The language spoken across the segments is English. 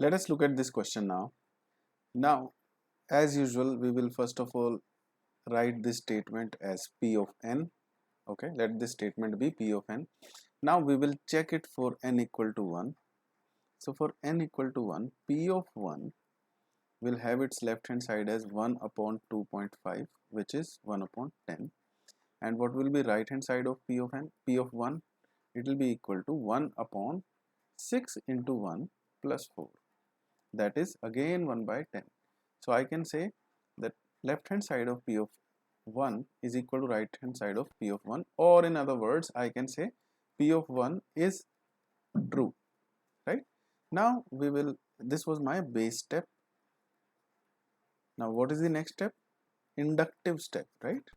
Let us look at this question now. Now, as usual, we will first of all write this statement as P of n. Okay, let this statement be P of n. Now we will check it for n equal to 1. So for n equal to 1, P of 1 will have its left hand side as 1 upon 2.5, which is 1 upon 10. And what will be right hand side of P of n? P of 1, it will be equal to 1 upon 6 into 1 plus 4. That is again 1 by 10. So I can say that left hand side of P of 1 is equal to right hand side of P of 1, or in other words I can say P of 1 is true, right? Now this was my base step. Now what is the next step? Inductive step, right?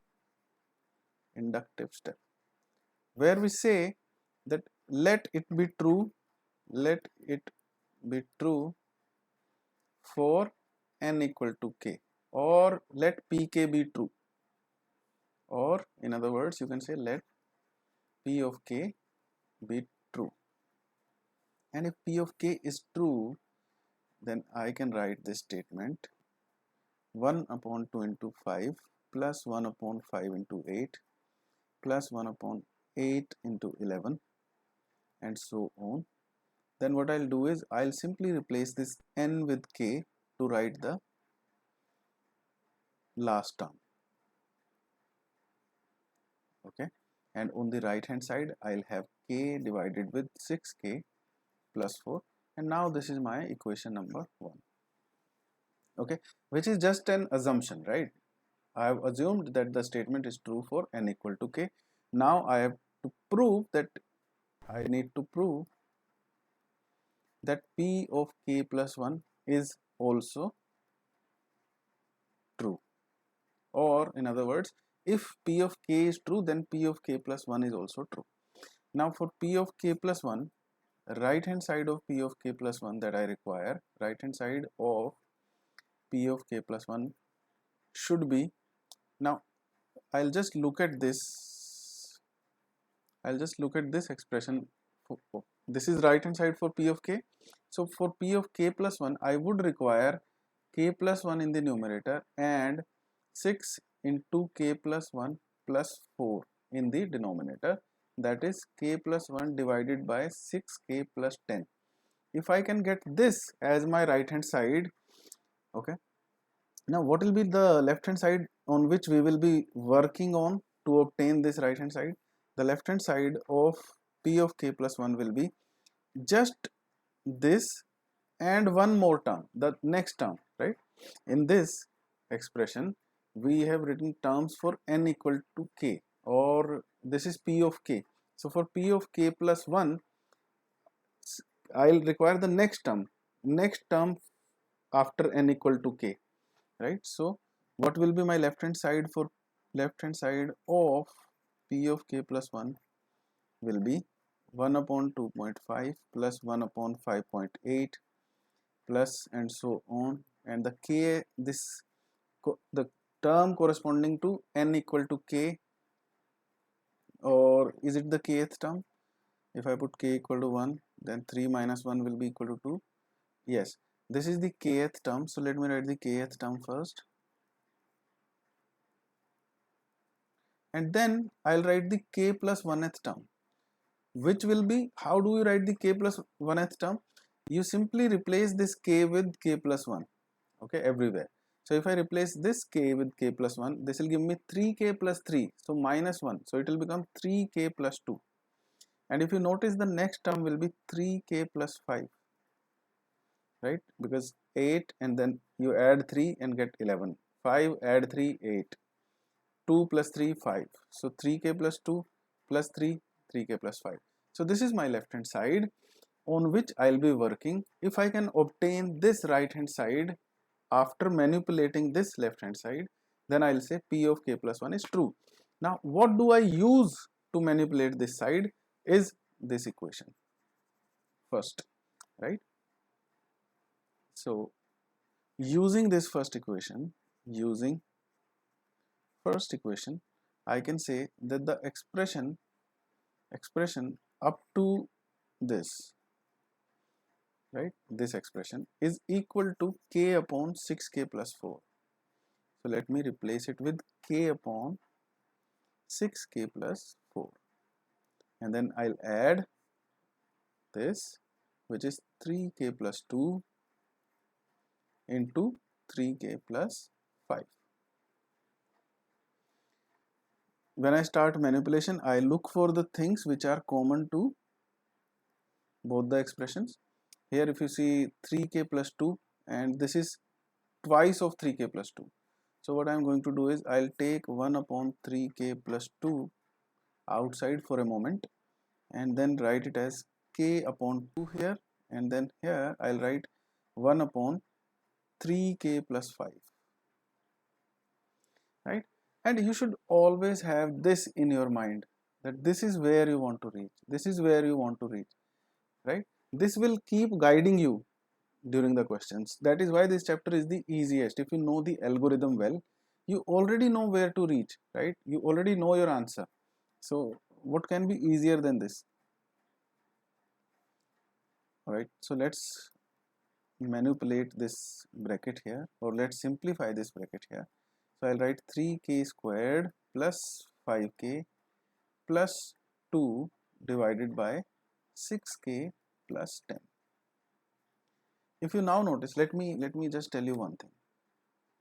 Inductive step, where we say that let it be true for n equal to k, or let pk be true, or in other words you can say let p of k be true. And if p of k is true, then I can write this statement 1 upon 2 into 5 plus 1 upon 5 into 8 plus 1 upon 8 into 11 and so on. Then what I'll do is I'll simply replace this n with k to write the last term. Okay, and on the right hand side I'll have k divided with 6k plus 4, and now this is my equation number 1. Okay, which is just an assumption, right? I have assumed that the statement is true for n equal to k. Now I have to prove that I need to prove that p of k plus 1 is also true, or in other words, if p of k is true, then p of k plus 1 is also true. Now for p of k plus 1, right hand side of p of k plus 1 that I require, right hand side of p of k plus 1 should be, now I'll just look at this expression. This is right hand side for p of k. So for p of k plus 1, I would require k plus 1 in the numerator and 6 into k plus 1 plus 4 in the denominator, that is k plus 1 divided by 6k plus 10. If I can get this as my right hand side, okay, now what will be the left hand side on which we will be working on to obtain this right hand side? The left hand side of p of k plus 1 will be just this and one more term, the next term, right? In this expression we have written terms for n equal to k, or this is p of k. So for p of k plus 1, I'll require the next term after n equal to k, right? So what will be my left hand side for left hand side of p of k plus 1 will be 1 upon 2.5 plus 1 upon 5.8 plus and so on, and the k, the term corresponding to n equal to k, or is it the kth term? If I put k equal to 1, then 3 minus 1 will be equal to 2. Yes, this is the kth term. So let me write the kth term first, and then I'll write the k plus 1th term, which will be, how do you write the k plus 1th term? You simply replace this k with k plus 1, okay, everywhere. So if I replace this k with k plus 1, this will give me 3k plus 3, so minus 1, so it will become 3k plus 2. And if you notice, the next term will be 3k plus 5, right? Because 8 and then you add 3 and get 11, 5 add 3 8, 2 plus 3 5, so 3k plus 2 plus 3, 3k plus 5. So this is my left hand side on which I'll be working. If I can obtain this right hand side after manipulating this left hand side, then I'll say p of k plus 1 is true. Now what do I use to manipulate this side is this equation first, right? So using this first equation, I can say that the expression up to this right? This expression is equal to k upon 6k plus 4. So let me replace it with k upon 6k plus 4, and then I'll add this, which is 3k plus 2 into 3k plus 5. When I start manipulation, I look for the things which are common to both the expressions. Here if you see 3k plus 2, and this is twice of 3k plus 2. So what I am going to do is I'll take 1 upon 3k plus 2 outside for a moment, and then write it as k upon 2 here, and then here I'll write 1 upon 3k plus 5, right? And you should always have this in your mind, that this is where you want to reach, this is where you want to reach, right? This will keep guiding you during the questions. That is why this chapter is the easiest. If you know the algorithm well, you already know where to reach, right? You already know your answer. So what can be easier than this? All right, so let's manipulate this bracket here, or let's simplify this bracket here. So I'll write 3k squared plus 5k plus 2 divided by 6k plus 10. If you now notice, let me just tell you one thing.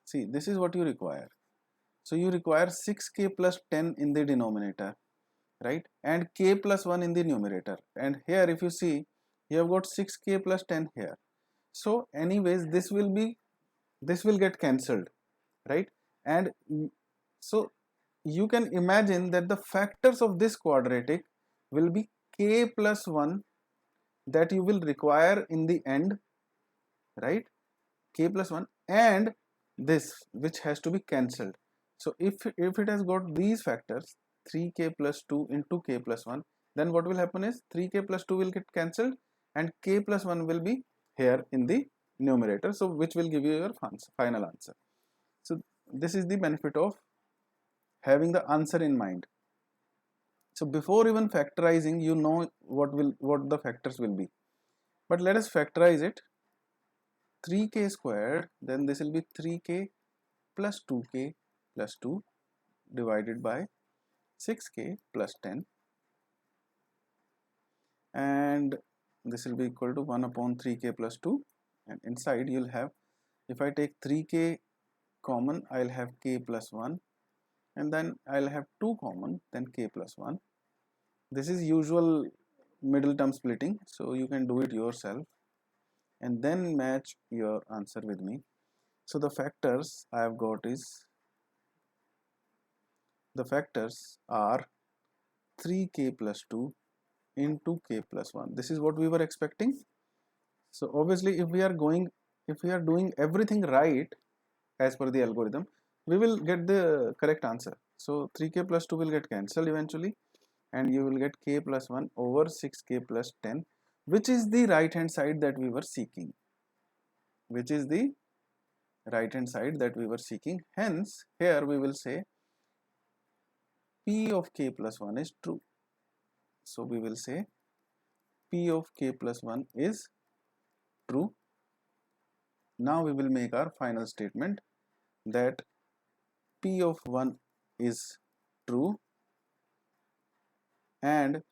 See, this is what you require. So you require 6k plus 10 in the denominator, right? And k plus 1 in the numerator. And here if you see, you have got 6k plus 10 here. So anyways, this will get cancelled, right? And so you can imagine that the factors of this quadratic will be k plus 1 that you will require in the end, right? K plus 1 and this, which has to be cancelled. So if it has got these factors, 3k plus 2 into k plus 1, then what will happen is 3k plus 2 will get cancelled and k plus 1 will be here in the numerator, so which will give you your final answer. So this is the benefit of having the answer in mind. So before even factorizing, you know what the factors will be. But let us factorize it. 3k squared, then this will be 3k plus 2k plus 2 divided by 6k plus 10, and this will be equal to 1 upon 3k plus 2, and inside you'll have, if I take 3k common, I'll have k plus 1, and then I'll have 2 common, then k plus 1. This is usual middle term splitting, so you can do it yourself and then match your answer with me. So the factors I have got is, the factors are 3k plus 2 into k plus 1. This is what we were expecting. So obviously if we are doing everything right as per the algorithm, we will get the correct answer. So 3k plus 2 will get cancelled eventually, and you will get k plus 1 over 6k plus 10, which is the right hand side that we were seeking. Hence here we will say p of k plus 1 is true. So we will say p of k plus 1 is true. Now we will make our final statement that p of 1 is true and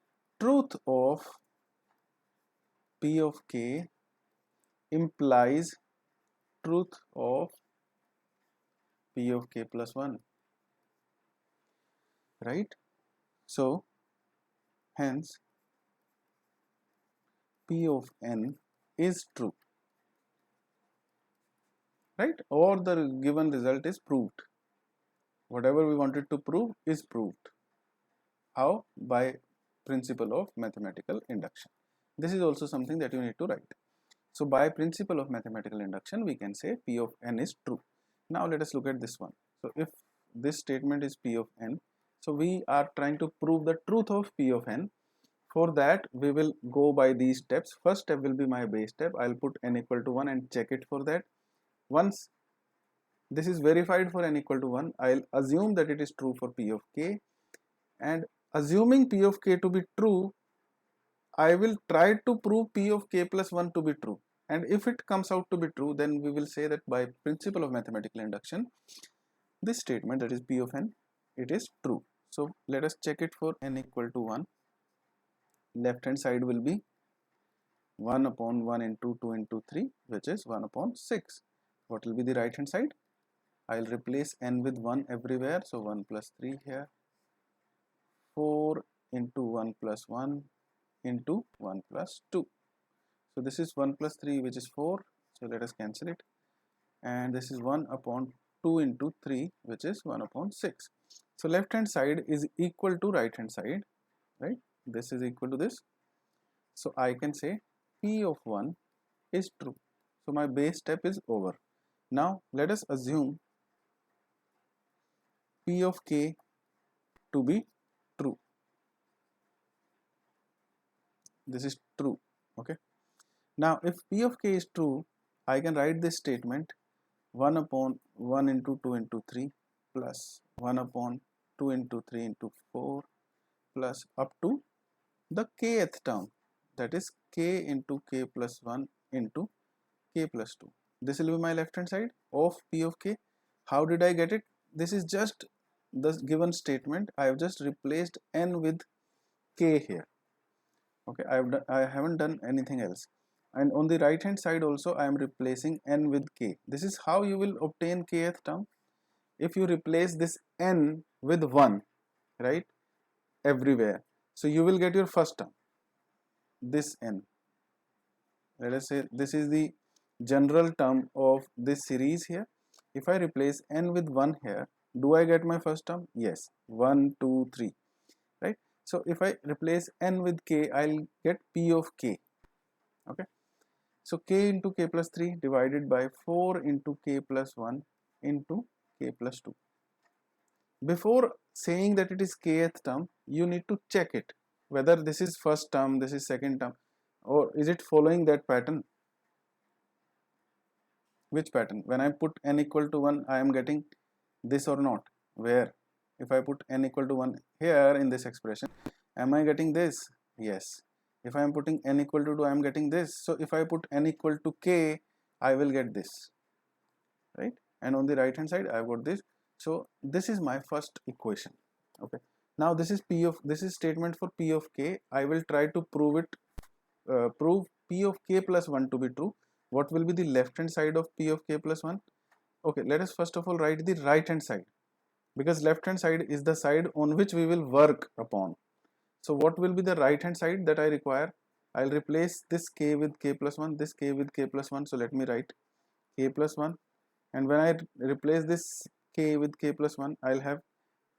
truth of p of k implies truth of p of k plus 1, right? So hence p of n is true, right? Or the given result is proved. Whatever we wanted to prove is proved. How? By principle of mathematical induction. This is also something that you need to write. So by principle of mathematical induction, we can say p of n is true. Now let us look at this one. So if this statement is p of n, so we are trying to prove the truth of p of n. For that we will go by these steps. First step will be my base step. I'll put n equal to 1 and check it for that. Once this is verified for n equal to 1, I'll assume that it is true for p of k, and assuming p of k to be true, I will try to prove p of k plus 1 to be true. and if it comes out to be true, then we will say that by principle of mathematical induction, this statement, that is p of n, it is true. So let us check it for n equal to 1. Left hand side will be 1 upon 1 into 2 into 3, which is 1 upon 6. What will be the right hand side? I'll replace n with 1 everywhere, so 1 plus 3 here, 4 into 1 plus 1 into 1 plus 2. So this is 1 plus 3, which is 4, so let us cancel it, and this is 1 upon 2 into 3, which is 1 upon 6. So left hand side is equal to right hand side, right? This is equal to this, so I can say p of 1 is true. So my base step is over. Now let us assume p of k to be true. This is true. Okay, now if p of k is true, I can write this statement 1 upon 1 into 2 into 3 plus 1 upon 2 into 3 into 4 plus up to the kth term, that is k into k plus 1 into k plus 2. This will be my left hand side of p of k. How did I get it? This is just the given statement. I have just replaced n with k here. Okay, I haven't done anything else. And on the right hand side also I am replacing n with k. This is how you will obtain kth term. If you replace this n with 1, right, everywhere, so you will get your first term, this n. Let us say this is the general term of this series here. If I replace n with 1 here, do I get my first term? Yes, 1 2 3, right? So if I replace n with k, I'll get p of k. Okay, so k into k plus 3 divided by 4 into k plus 1 into k plus 2. Before saying that it is kth term, you need to check it whether this is first term, this is second term, or is it following that pattern. Which pattern? When I put n equal to 1, I am getting this or not? Where? If I put n equal to 1 here in this expression, am I getting this? Yes. If I am putting n equal to 2, I am getting this. So if I put n equal to k, I will get this, right? And on the right hand side, I've got this. So this is my first equation. Okay. Now this is statement for p of k. I will try to prove p of k plus 1 to be true. What will be the left hand side of p of k plus 1? Okay, let us first of all write the right hand side, because left hand side is the side on which we will work upon. So what will be the right hand side that I require? I'll replace this k with k plus 1, this k with k plus 1. So let me write k plus 1, and when I replace this k with k plus 1, I'll have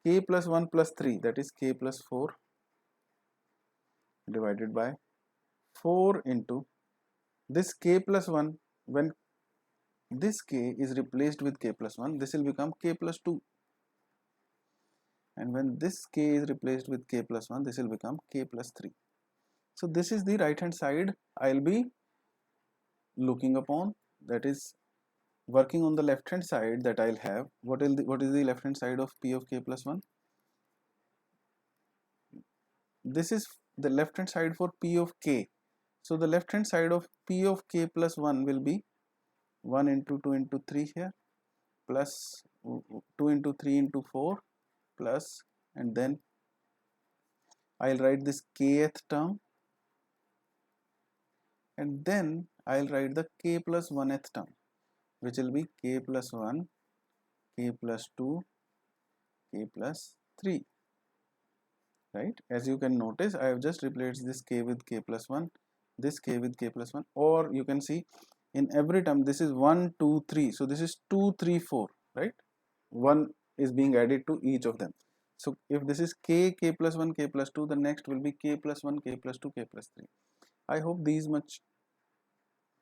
k plus 1 plus 3, that is k plus 4, divided by 4 into this k plus 1. When this k is replaced with k plus 1, this will become k plus 2, and when this k is replaced with k plus 1, this will become k plus 3. So this is the right hand side I'll be looking upon, that is working on the left hand side that I'll have. What is the left hand side of p of k plus 1? This is the left hand side for p of k. So the left hand side of p of k plus 1 will be 1 into 2 into 3 here, plus 2 into 3 into 4, plus, and then I'll write this kth term, and then I'll write the k plus 1th term, which will be k plus 1, k plus 2, k plus 3, right? As you can notice, I have just replaced this k with k plus 1, this k with k plus 1, or you can see in every term this is 1 2 3, so this is 2 3 4, right? 1 is being added to each of them. So if this is k plus 1, k plus 2, the next will be k plus 1, k plus 2, k plus 3. I hope these much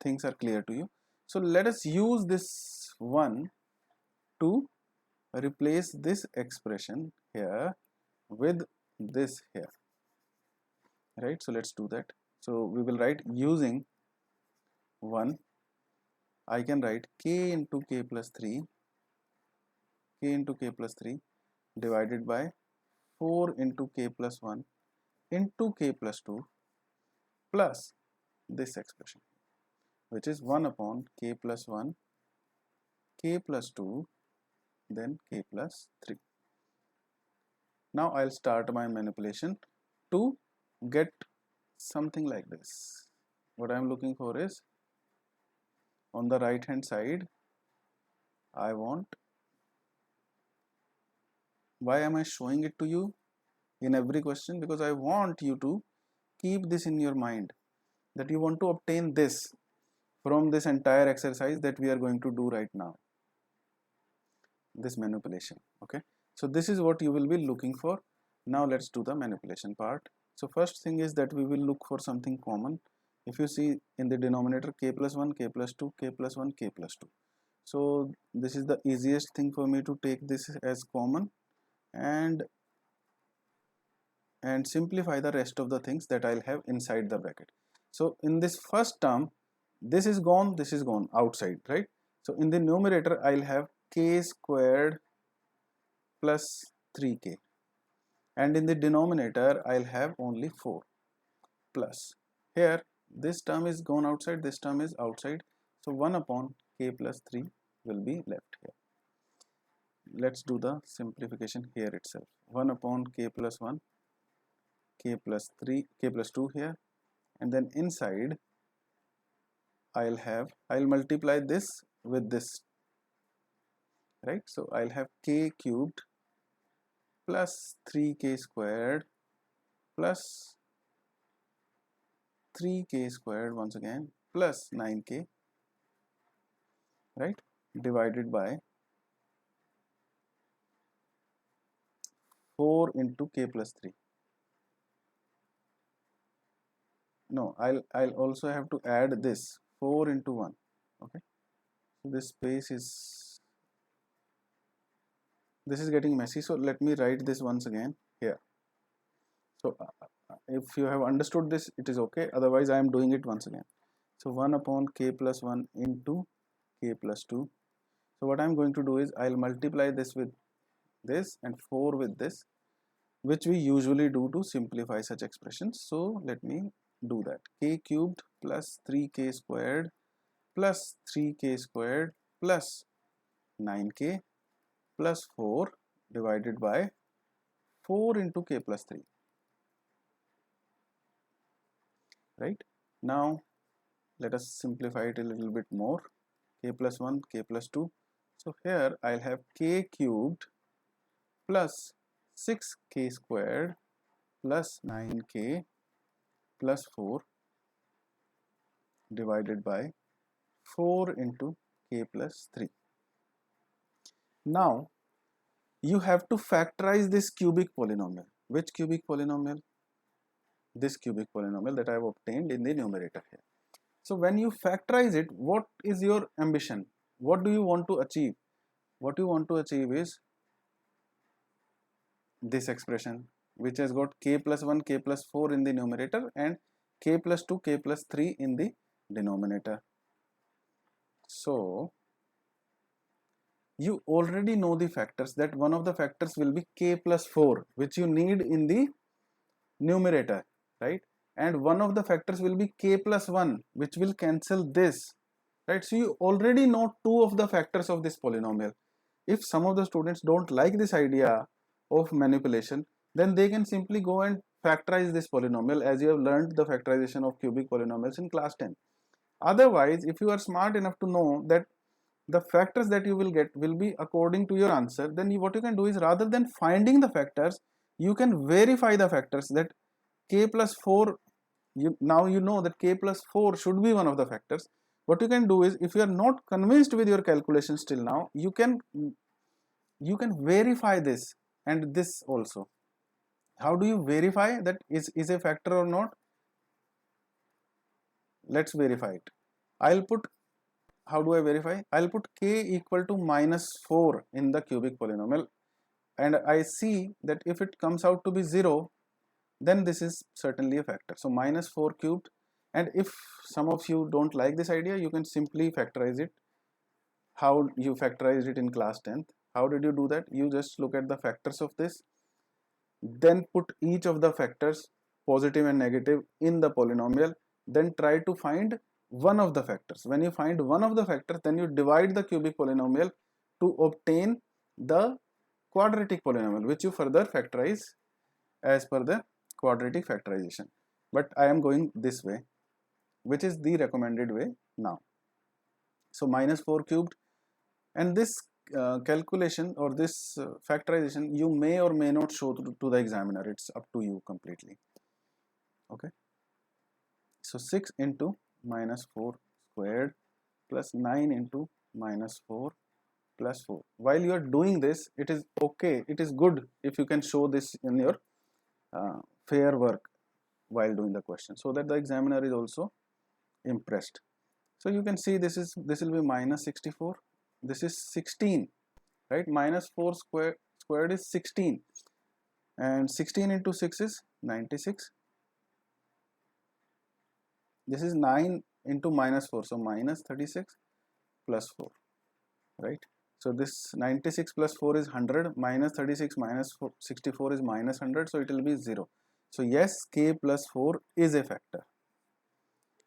things are clear to you. So let us use this one to replace this expression here with this here, right? So let's do that. So we will write using 1, I can write k into k plus 3, k into k plus 3 divided by 4 into k plus 1 into k plus 2 plus this expression. which is 1 upon k plus 1, k plus 2, then k plus 3. Now I'll start my manipulation to get something like this. What I'm looking for is, on the right hand side, I want, why am I showing it to you in every question? Because I want you to keep this in your mind, that you want to obtain this from this entire exercise that we are going to do right now, this manipulation. Okay, so this is what you will be looking for. Now let's do the manipulation part. So first thing is that we will look for something common. If you see in the denominator, k plus 1, k plus 2, k plus 1, k plus 2. So this is the easiest thing for me to take this as common and simplify the rest of the things that I'll have inside the bracket. So in this first term, this is gone outside, right? So in the numerator, I'll have k squared plus 3k, and in the denominator, I'll have only 4 plus. Here, this term is gone outside, this term is outside. So 1 upon k plus 3 will be left here. Let's do the simplification here itself. 1 upon k plus 1, k plus 3, k plus 2 here, and then inside I'll multiply this with this, right? So I'll have k cubed plus 3k squared plus 3k squared once again plus 9k, right, divided by 4 into k plus 3. No, I'll also have to add this 4 into 1. Okay, so this space is, this is getting messy, so let me write this once again here. So if you have understood this, it is okay, otherwise I am doing it once again. So 1 upon k plus 1 into k plus 2. So what I am going to do is I'll multiply this with this and 4 with this, which we usually do to simplify such expressions. So let me do that. K cubed plus 3k squared plus 3k squared plus 9k plus 4 divided by 4 into k plus 3. Right? Now let us simplify it a little bit more. K plus 1, k plus 2. So here I'll have k cubed plus 6k squared plus 9k plus 4 divided by 4 into k plus 3. Now you have to factorize this cubic polynomial. Which cubic polynomial? This cubic polynomial that I have obtained in the numerator here. So when you factorize it, what is your ambition? What do you want to achieve? What you want to achieve is this expression, which has got k plus 1, k plus 4 in the numerator and k plus 2, k plus 3 in the denominator. So you already know the factors, that one of the factors will be k plus 4, which you need in the numerator, right? And one of the factors will be k plus 1, which will cancel this, right? So you already know two of the factors of this polynomial. If some of the students don't like this idea of manipulation, then they can simply go and factorize this polynomial, as you have learned the factorization of cubic polynomials in class 10. Otherwise, if you are smart enough to know that the factors that you will get will be according to your answer, then what you can do is, rather than finding the factors, you can verify the factors, that k plus 4, now you know that k plus 4 should be one of the factors. What you can do is, if you are not convinced with your calculations till now, you can verify this and this also. How do you verify that is a factor or not? Let's verify it. I'll put, how do I verify? I'll put k equal to minus 4 in the cubic polynomial, and I see that if it comes out to be 0, then this is certainly a factor. So minus 4 cubed. And if some of you don't like this idea, you can simply factorize it. How you factorized it in class 10th? How did you do that? You just look at the factors of this, then put each of the factors, positive and negative, in the polynomial, then try to find one of the factors. When you find one of the factors, then you divide the cubic polynomial to obtain the quadratic polynomial, which you further factorize as per the quadratic factorization. But I am going this way, which is the recommended way now. So minus 4 cubed, and this calculation or this factorization you may or may not show to the examiner. It's up to you completely. Okay. So 6 into minus 4 squared plus 9 into minus 4 plus 4. While you are doing this, it is okay, it is good if you can show this in your fair work while doing the question, so that the examiner is also impressed. So you can see this will be minus 64, this is 16, right? Minus 4 squared is 16, and 16 into 6 is 96. This is 9 into minus 4, so minus 36 plus 4, right? So this 96 plus 4 is 100, minus 36 minus 64 is minus 100, so it will be 0. So yes, k plus 4 is a factor,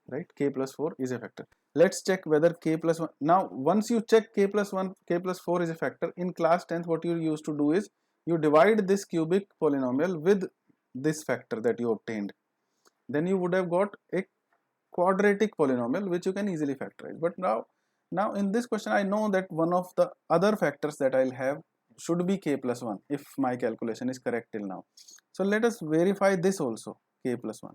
right? K plus 4 is a factor. Let's check whether k plus 1. Now once you check k plus 1, k plus 4 is a factor, in class 10th what you used to do is you divide this cubic polynomial with this factor that you obtained. Then you would have got a quadratic polynomial which you can easily factorize. But now in this question I know that one of the other factors that I'll have should be k plus 1 if my calculation is correct till now. So let us verify this also, k plus 1.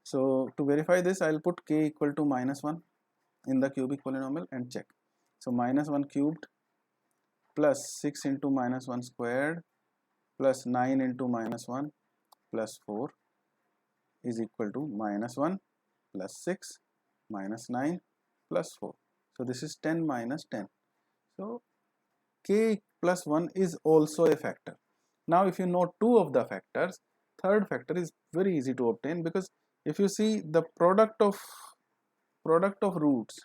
So to verify this, I'll put k equal to minus 1 in the cubic polynomial and check. So minus 1 cubed plus 6 into minus 1 squared plus 9 into minus 1 plus 4 is equal to minus 1 plus 6 minus 9 plus 4. So this is 10 minus 10. So k plus 1 is also a factor. Now if you know two of the factors, third factor is very easy to obtain, because if you see the product of roots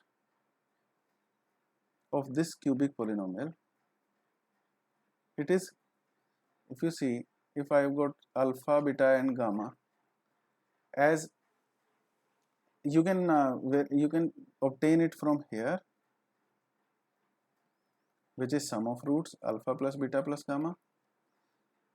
of this cubic polynomial, it is, if you see, if I have got alpha, beta and gamma, as you can obtain it from here, which is sum of roots alpha plus beta plus gamma,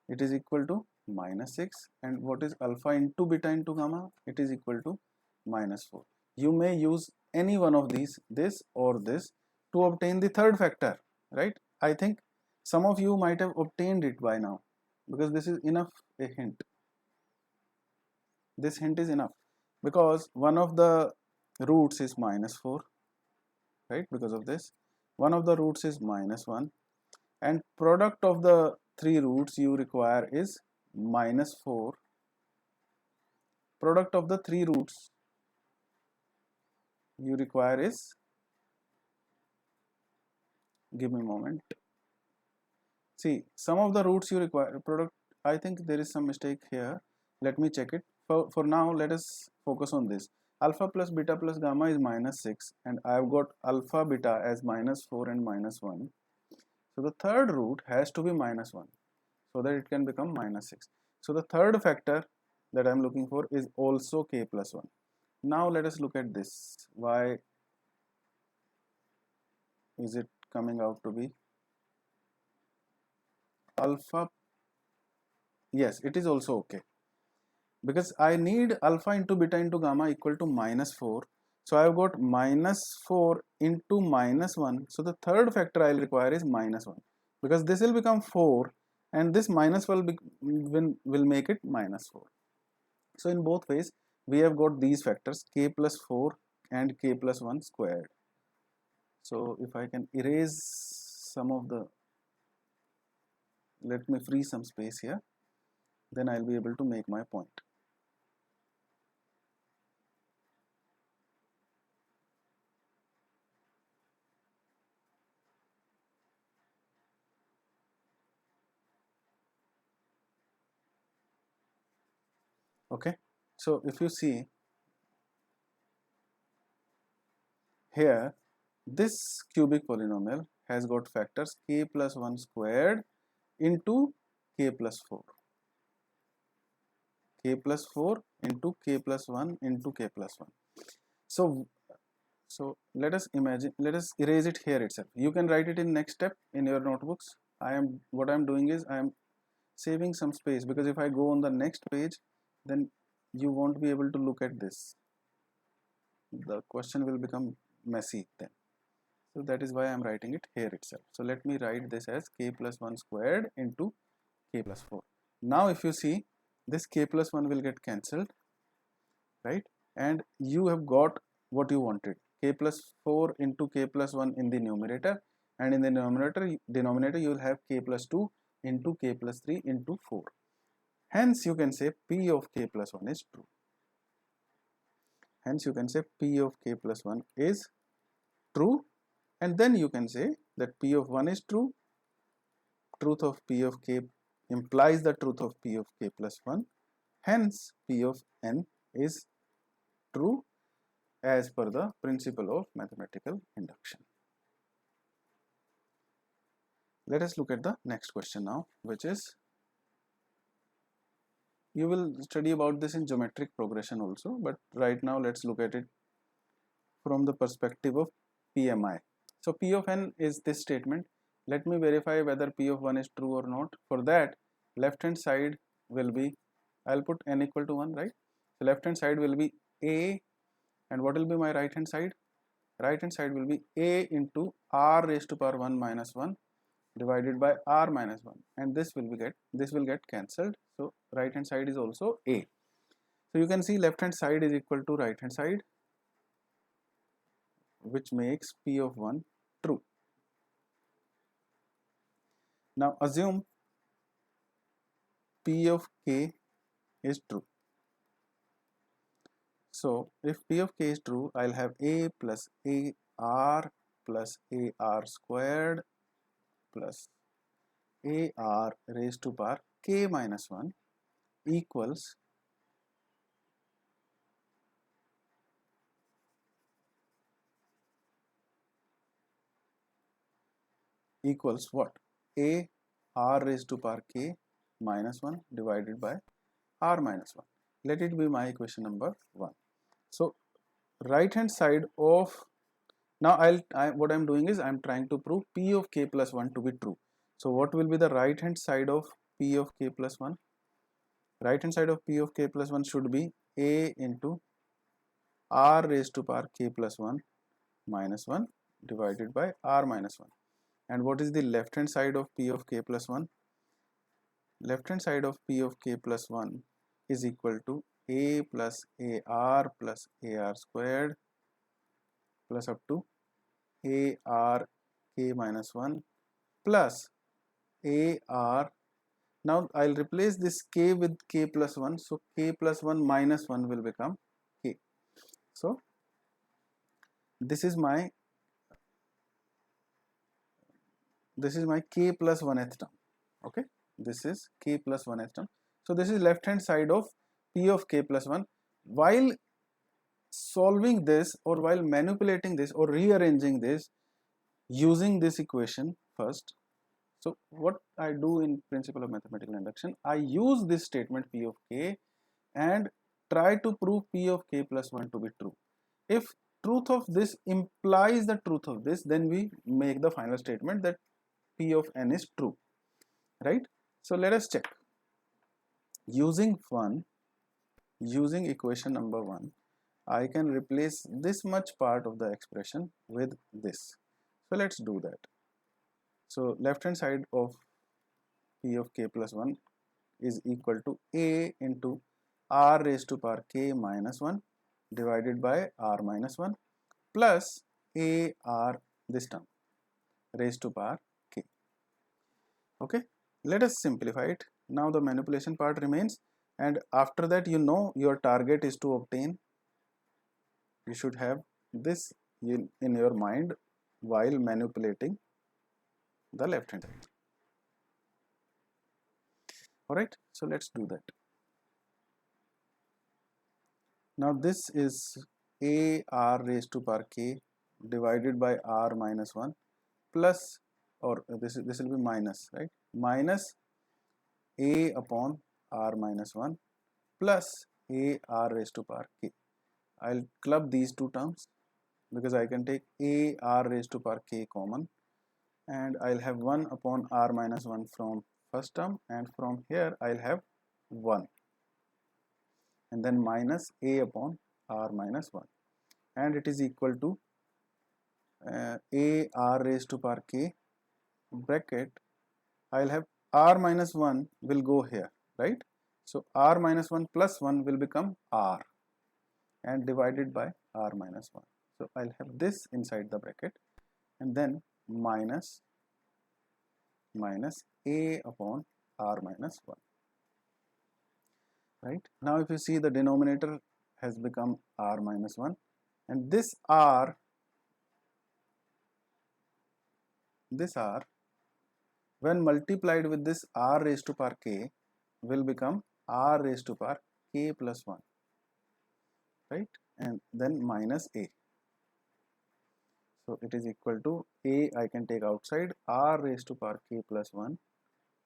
it is equal to minus 6, and what is alpha into beta into gamma, it is equal to minus 4. You may use any one of these, this or this, to obtain the third factor, right? I think some of you might have obtained it by now, because this is enough a hint. This hint is enough, because one of the roots is minus 4, right? Because of this, one of the roots is minus 1, and product of the three roots you require is minus 4. Product of the three roots you require is, give me a moment, see, some of the roots you require product, I think there is some mistake here, let me check it. For now let us focus on this. Alpha plus beta plus gamma is minus 6, and I have got alpha beta as minus 4 and minus 1. So the third root has to be minus 1, so that it can become minus 6. So the third factor that I am looking for is also k plus 1. Now let us look at this. Why is it coming out to be alpha? Yes, it is also okay, because I need alpha into beta into gamma equal to minus 4. So I have got minus 4 into minus 1. So the third factor I will require is minus 1, because this will become 4 and this minus will make it minus 4. So in both ways we have got these factors, k plus 4 and k plus 1 squared. So if I can erase some of the, let me free some space here, then I will be able to make my point. Okay, so if you see here, this cubic polynomial has got factors k plus 1 squared into k plus 4, k plus 4 into k plus 1 into k plus 1. So let us imagine, let us erase it here itself. You can write it in next step in your notebooks. What I am doing is I am saving some space, because if I go on the next page, then you won't be able to look at this. The question will become messy then. So that is why I am writing it here itself. So let me write this as k plus 1 squared into k plus 4. Now if you see, this k plus 1 will get cancelled, right? And you have got what you wanted, k plus 4 into k plus 1 in the numerator, and in the denominator you will have k plus 2 into k plus 3 into 4. Hence you can say p of k plus 1 is true. Hence you can say p of k plus 1 is true, and then you can say that p of 1 is true. Truth of p of k implies the truth of p of k plus 1. Hence p of n is true as per the principle of mathematical induction. Let us look at the next question now, which is, you will study about this in geometric progression also, but right now let's look at it from the perspective of PMI. So P of n is this statement. Let me verify whether P of 1 is true or not. For that, left hand side will be, I'll put n equal to 1, right? So left hand side will be a, and what will be my right hand side? Right hand side will be a into r raised to power 1 minus 1 divided by r minus 1, and this will get cancelled. So right hand side is also a. So you can see left hand side is equal to right hand side, which makes p of 1 true. Now assume p of k is true. So if p of k is true, I'll have a plus ar plus ar squared plus ar raised to power k minus 1 equals what? A r raised to power k minus 1 divided by r minus 1. Let it be my equation number 1. So right hand side of, now what I'm doing is I'm trying to prove p of k plus 1 to be true. So what will be the right hand side of p of k plus 1? Right hand side of p of k plus 1 should be a into r raised to power k plus 1 minus 1 divided by r minus 1. And what is the left hand side of p of k plus 1? Left hand side of p of k plus 1 is equal to a plus ar plus ar squared plus up to ar k minus 1 plus ar. Now I'll replace this k with k plus 1, so k plus 1 minus 1 will become k. So this is my k plus 1th term. Okay, this is k plus 1th term. So this is left hand side of p of k plus 1. While solving this, or while manipulating this or rearranging this using this equation first, so what I do in principle of mathematical induction, I use this statement p of k and try to prove p of k plus 1 to be true. If truth of this implies the truth of this, then we make the final statement that p of n is true, right? So let us check. Using equation number 1, I can replace this much part of the expression with this. So let's do that. So left hand side of p of k plus 1 is equal to a into r raised to power k minus 1 divided by r minus 1 plus ar, this term, raised to power k. Okay, let us simplify it. Now the manipulation part remains, and after that, you know, your target is to obtain, you should have this in your mind while manipulating the left hand side. Alright, so let's do that. Now this is a r raised to power k divided by r minus 1 plus, or this will be minus, right? Minus a upon r minus 1 plus a r raised to power k. I'll club these two terms because I can take a r raised to power k common, and I'll have 1 upon r minus 1 from first term, and from here I'll have 1, and then minus a upon r minus 1, and it is equal to a r raised to power k bracket. I'll have r minus 1 will go here, right? So r minus 1 plus 1 will become r, and divided by r minus 1. So I'll have this inside the bracket, and then minus a upon r minus 1. Right? Now if you see, the denominator has become r minus 1, and this r when multiplied with this r raised to power k will become r raised to power k plus 1, right? And then minus a. So it is equal to a, I can take outside, r raised to power k plus 1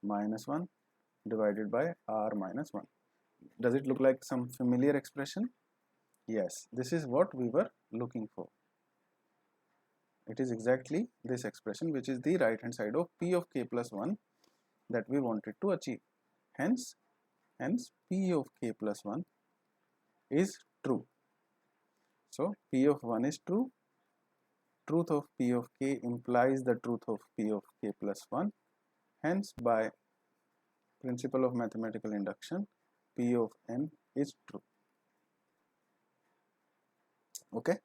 minus 1 divided by r minus 1. Does it look like some familiar expression? Yes, this is what we were looking for. It is exactly this expression, which is the right hand side of p of k plus 1 that we wanted to achieve. Hence p of k plus 1 is true. So p of 1 is true. Truth of p of k implies the truth of p of k plus 1. Hence, by principle of mathematical induction, p of n is true. Okay.